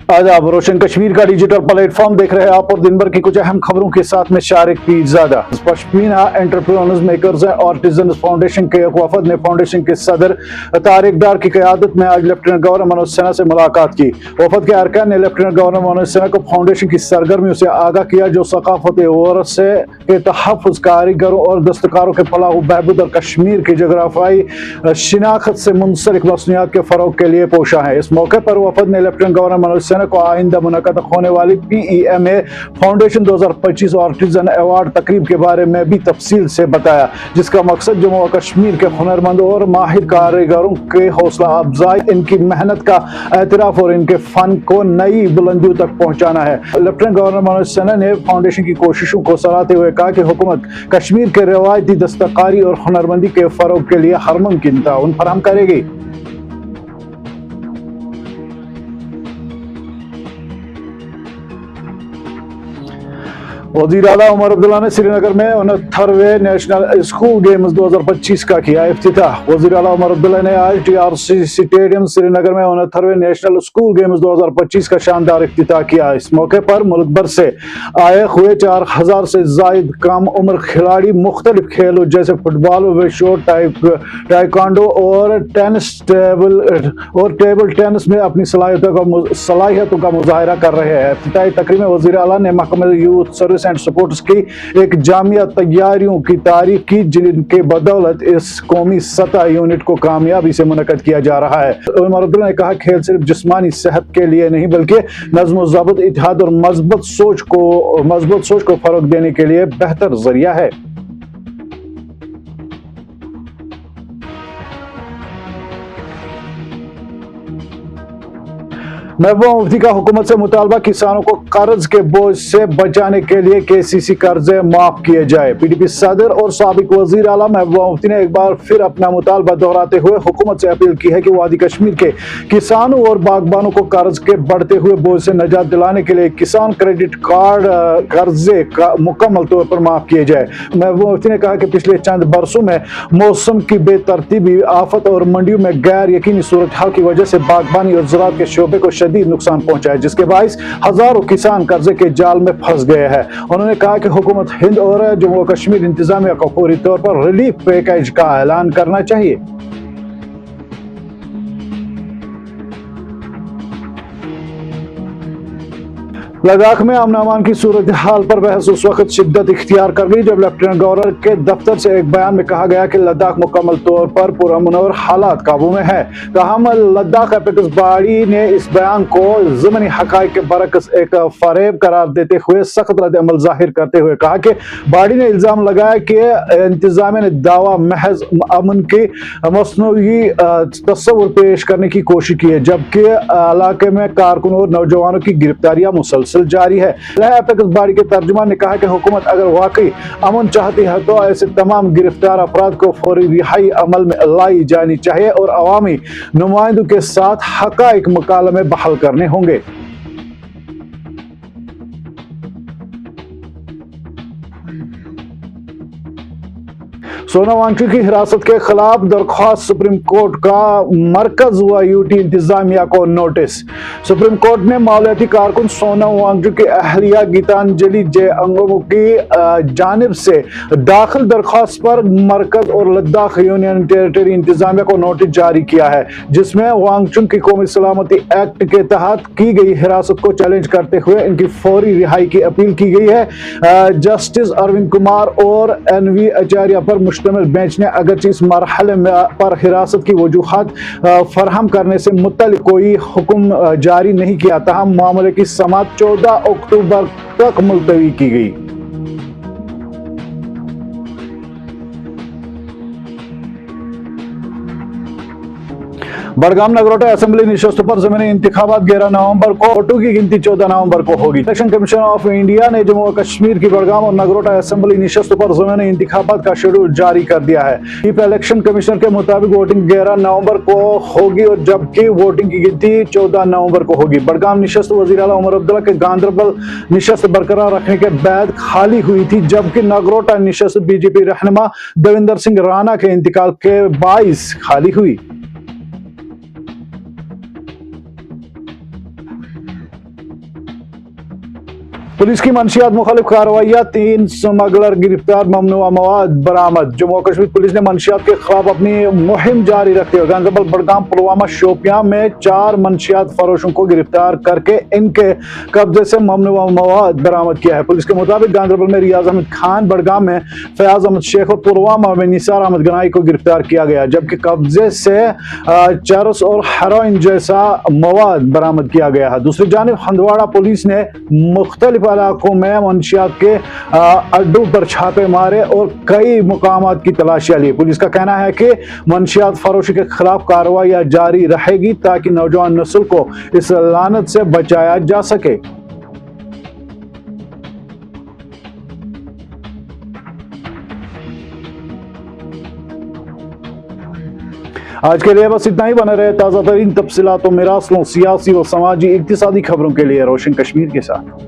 आज आप रोशन कश्मीर का डिजिटल प्लेटफॉर्म देख रहे हैं आप और दिन भर की कुछ अहम खबरों के साथ में Shariq Pirzada. Pashmina entrepreneurs makers and artisans foundation के एक वफद ने फाउंडेशन के सदर तारिक डार की क़यादत में आज लेफ्टिनेंट गवर्नर मनोज सिन्हा से मुलाकात की। वफद के अरकान ने लेफ्टिनेंट गवर्नर मनोज सिन्हा को फाउंडेशन की सरगर्मियों से आगाह किया जो सकाफती वरसे के तहफ़्फ़ुज़, कारीगरों और दस्तकारों के फलाह व बहबूद और कश्मीर की जोग्राफियाई शिनाख्त से मुंसलिक मसनूआत के फ़रोग़ के लिए पोशा है। इस मौके पर वफद ने लेफ्टिनेंट गवर्नर मनोज सिन्हा को आइंदा मुनक़द होने वाली PEMA फाउंडेशन 2025 आर्टिजन अवार्ड तकरीब के बारे में भी तफसील से बताया, जिसका मकसद जम्मू और कश्मीर के हुनरमंदों और माहिर कारीगरों के हौसला अफजाई, इनकी मेहनत का एतराफ़ और इनके फ़न को नई बुलंदियों तक पहुँचाना है। लेफ्टिनेंट गवर्नर मनोज सिन्हा ने फाउंडेशन की कोशिशों को सराहते हुए कहा कि हुकूमत कश्मीर के रवायती दस्तकारी और हुनरमंदी के फ़रोग़ के लिए हर मुमकिन ताउन फराहम करेगी। वज़ीर आला उमर अब्दुल्ला ने श्रीनगर में 69वें नेशनल स्कूल गेम्स 2025 का किया इफ्तिताह। वज़ीर आला उमर अब्दुल्ला ने आज TRC स्टेडियम श्रीनगर में 69वें नेशनल स्कूल गेम्स 2025 का शानदार इफ्तिताह किया। इस मौके पर मुल्क भर से आए हुए 4000 से जायद कम उम्र खिलाड़ी मुख्तलिफ खेलों जैसे फुटबॉल, वुशू, ताइक्वांडो और टेबल टेनिस में अपनी सलाहियतों का मुजाहिरा कर रहे हैं। इफ्तिताही तकरीब में वज़ीर आला ने महकमा यूथ सर्विस एंड सपोर्ट्स की एक जामिया तैयारियों की तारीफ की, जिनके बदौलत इस कौमी सतह यूनिट को कामयाबी से मुनक़द किया जा रहा है। उमर अब्दुल्ला ने कहा खेल सिर्फ जिस्मानी सेहत के लिए नहीं बल्कि नज़्म व ज़ब्त, इत्तेहाद और मजबूत सोच को फरोग़ देने के लिए बेहतर ज़रिया है। महबूबा मुफ्ती का हुकूमत से मुतालबा किसानों को कर्ज के बोझ से बचाने के लिए KCC कर्जे माफ किए जाए। PDP सदर और साबिक वजीर आला महबूबा मुफ्ती ने एक बार फिर अपना मुतालबा दोहराते हुए हुकूमत से अपील की है कि वादी कश्मीर के किसानों और बागबानों को कर्ज के बढ़ते हुए बोझ से निजात दिलाने के लिए किसान क्रेडिट कार्ड कर्जे का मुकम्मल तौर पर माफ किए जाए। महबूबा मुफ्ती ने कहा कि पिछले चंद बरसों में मौसम की बेतरतीबी, आफत और मंडियों में गैर यकीनी सूरत हाल की वजह से बागबानी और ज़राअत के शोबे को शदीद नुकसान पहुंचा है, जिसके बाइस हजारों किसान कर्जे के जाल में फंस गए हैं। उन्होंने कहा कि हुकूमत हिंद और जम्मू कश्मीर इंतजामिया को फौरी तौर पर रिलीफ पैकेज का ऐलान करना चाहिए। लद्दाख में अमन अमान की सूरत हाल पर बहस उस वक्त शिद्दत इख्तियार कर गई जब लेफ्टिनेंट गवर्नर के दफ्तर से एक बयान में कहा गया कि लद्दाख मुकम्मल तौर पर पुरअमन और हालात काबू में है। ताहम लद्दाख एपेक्स बॉडी ने इस बयान को ज़मीनी हक़ाइक़ के बरअक्स एक फरेब करार देते हुए सख्त रद्द-ए-अमल जाहिर करते हुए कहा कि बॉडी ने इल्ज़ाम लगाया कि इंतज़ामिया ने दावा महज अमन की मसनूई तस्वुर पेश करने की कोशिश की है, जबकि इलाके में कारकुन और नौजवानों की गिरफ्तारियां मुसलसल जारी है। एपेक्स बॉडी के तर्जुमान ने कहा कि हुकूमत अगर वाकई अमन चाहती है तो ऐसे तमाम गिरफ्तार अफराद को फौरी रिहाई अमल में लाई जानी चाहिए और अवामी नुमाइंदों के साथ हक़ाइक़ मुकालमे बहाल करने होंगे। सोनम वांगचुक की हिरासत के खिलाफ दरख्वास्त, सुप्रीम कोर्ट का मरकज व यूटी इंतजामिया को नोटिस। सुप्रीम कोर्ट ने मामलाती कारकुन सोनम वांगचुक की अहलिया गीतांजलि जे अंगमू की जानिब से दाखिल दरख्वास्त पर मरकज और लद्दाख यूनियन टेरिटरी इंतजामिया को नोटिस जारी किया है, जिसमें वांगचुक की कौमी सलामती एक्ट के तहत की गई हिरासत को चैलेंज करते हुए इनकी फौरी रिहाई की अपील की गई है। जस्टिस अरविंद कुमार और NV आचार्य पर मुश्तमिल बेंच ने अगरचे इस मरहले पर हिरासत की वजूहात फराहम करने से मुतल्लिक कोई हुक्म जारी नहीं किया, ताहम मामले की समाअत 14 अक्टूबर तक मुलतवी की गई। बड़गाम नगरोटा असेंबली निशस्त पर ज़मीनी इंतखाबात 11 नवंबर को, वोटों की गिनती 14 नवंबर को होगी। इलेक्शन कमीशन ऑफ इंडिया ने जम्मू और कश्मीर की बड़गाम और नगरोटा असेंबली निशस्त पर ज़मीनी इंतखाबात का शेड्यूल जारी कर दिया है। चीफ इलेक्शन कमिश्नर के मुताबिक वोटिंग 11 नवंबर को होगी और जबकि वोटिंग की गिनती 14 नवंबर को होगी। बड़गाम निशस्त वज़ीर आला उमर अब्दुल्ला के गांधरबल निशस्त बरकरार रखने के बाद खाली हुई थी, जबकि नगरोटा निशस्त बीजेपी रहनुमा देवेंद्र सिंह राणा के इंतकाल के बाइस खाली हुई। पुलिस की मंशियात मुखालिफ कार्रवाइयां, 3 स्मगलर गिरफ्तार, ममनुआ मवाद बरामद। जम्मू और कश्मीर पुलिस ने मंशियात के खिलाफ अपनी मुहिम जारी रखते हुए गांधरबल, बड़गाम, पुलवामा, शोपियां में 4 मंशियात फरोशों को गिरफ्तार करके इनके कब्जे से ममनुआ मवाद बरामद किया है। पुलिस के मुताबिक गांधरबल में रियाज अहमद खान, बड़गाम में फयाज अहमद शेख और पुलवामा में निसार अहमद गनाई को गिरफ्तार किया गया, जबकि कब्जे से चरस और हेरोइन जैसा मवाद बरामद किया गया है। दूसरी जानिब हंदवाड़ा पुलिस ने मुख्तलिफ इलाकों में मंशियात के अड्डों पर छापे मारे और कई मुकामात की तलाशियां ली। पुलिस का कहना है कि मंशियात फरोशी के खिलाफ कार्रवाई जारी रहेगी ताकि नौजवान नस्ल को इस लानत से बचाया जा सके। आज के लिए बस इतना ही। बने रहे ताज़ा तरीन तफसीलात और मिरासलों, सियासी और समाजी इक्तिसादी खबरों के लिए रोशन कश्मीर के साथ।